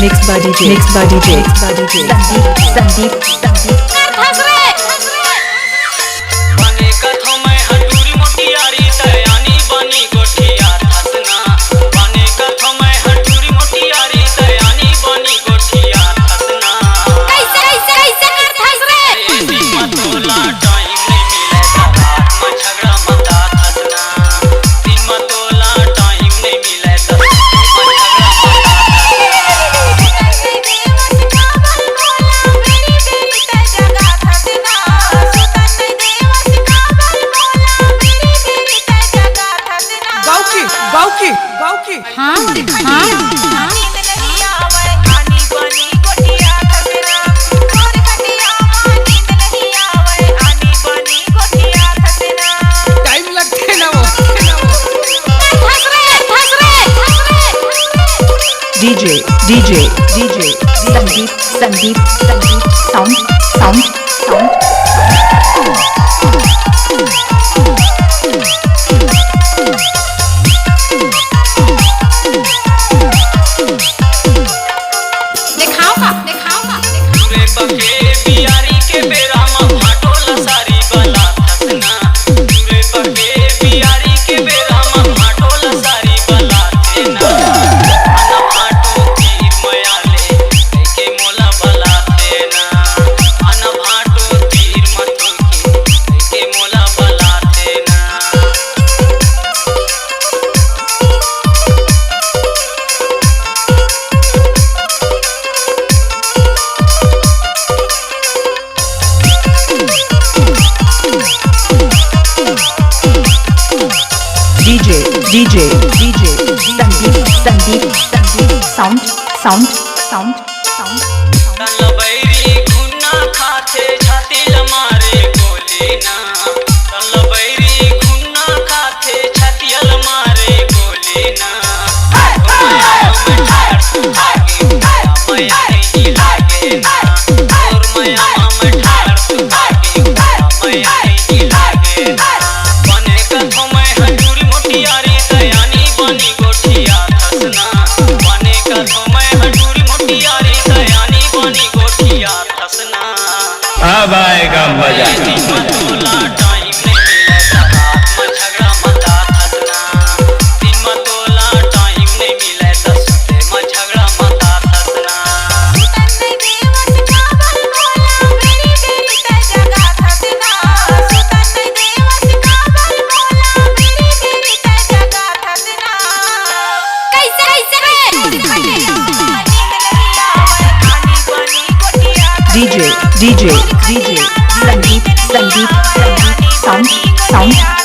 Mixed by DJ Sandeep बने कथों में हटूरी मोटियारी तयानी बनी गोठिया थसना बने कथों में हटूरी मोटियारी तयानी बनी गोठिया थसना कैसे कर थस रे मतोला टाइम नहीं मिले रात में झगड़ा मता थसना दिन मतोला टाइम नहीं मिले तो गाँव की टाइम लगते ना वो DJ Sandeep sound पूरे पके बियारी के बेरा में भाटोला सारी बला थसना पूरे पके बियारी के बेरा में भाटोला सारी बला थेना अना भाटो तीर मयाले के मोला बला थेना अना भाटो तीर मतों के मोला बला थेना DJ Sandeep sound तलबैरी घुन्ना खाते छातिल मारे गोली ना तलबैरी घुन्ना खाते छातिल मारे गोली ना मया नहीं लागे ना और मया में ठाड़ तू भागी मया नहीं लागे ना बने कथों में हटूरी मोटियारी तयानी बनी गोठिया थसना बने कथों में हटूरी मोटियारी तयानी बनी गोठिया थसना अब आएगा मजा। मतोला टाइम नहीं मिले रात में झगड़ा मता थसना दिन मतोला टाइम नहीं मिले दसते में झगड़ा मता थसना DJ Sandeep sound